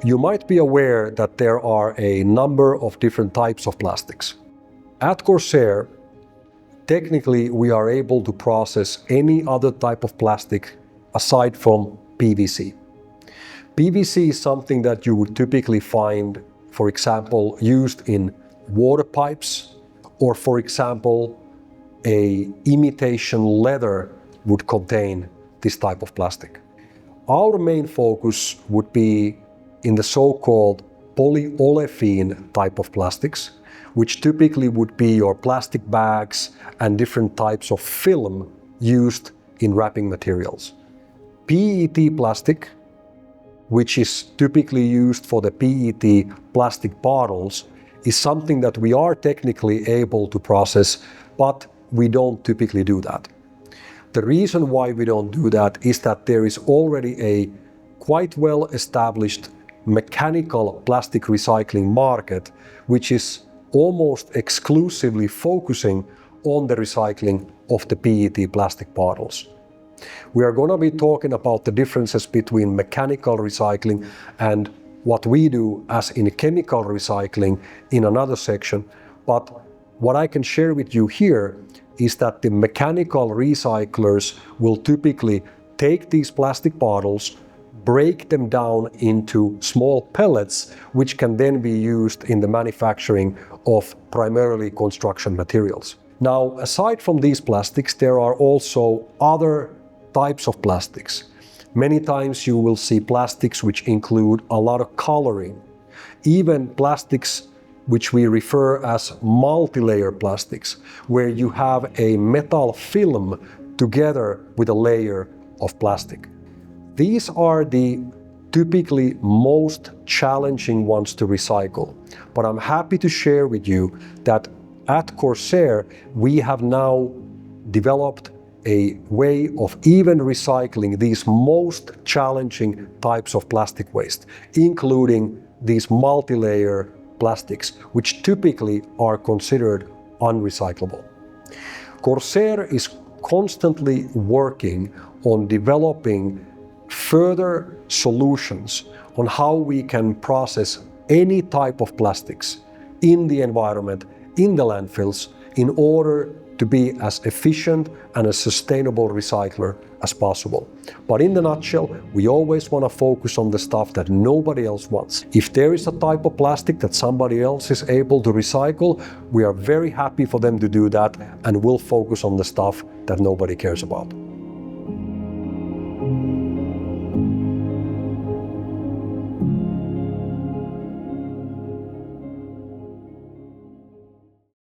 You might be aware that there are a number of different types of plastics. At Corsair, technically we are able to process any other type of plastic aside from PVC. PVC is something that you would typically find, for example, used in water pipes, or for example, a imitation leather would contain this type of plastic. Our main focus would be in the so-called polyolefin type of plastics, which typically would be your plastic bags and different types of film used in wrapping materials. PET plastic, which is typically used for the PET plastic bottles, is something that we are technically able to process, but we don't typically do that. The reason why we don't do that is that there is already a quite well established mechanical plastic recycling market, which is almost exclusively focusing on the recycling of the PET plastic bottles. We are going to be talking about the differences between mechanical recycling and what we do as in chemical recycling in another section, but what I can share with you here is that the mechanical recyclers will typically take these plastic bottles, break them down into small pellets, which can then be used in the manufacturing of primarily construction materials. Now, aside from these plastics, there are also other types of plastics. Many times you will see plastics which include a lot of coloring, even plastics which we refer as multilayer plastics, where you have a metal film together with a layer of plastic. These are the typically most challenging ones to recycle, but I'm happy to share with you that at Corsair we have now developed a way of even recycling these most challenging types of plastic waste, including these multi-layer plastics, which typically are considered unrecyclable. Corsair is constantly working on developing further solutions on how we can process any type of plastics in the environment, in the landfills, in order to be as efficient and a sustainable recycler as possible. But in the nutshell, we always want to focus on the stuff that nobody else wants. If there is a type of plastic that somebody else is able to recycle, we are very happy for them to do that, and we'll focus on the stuff that nobody cares about.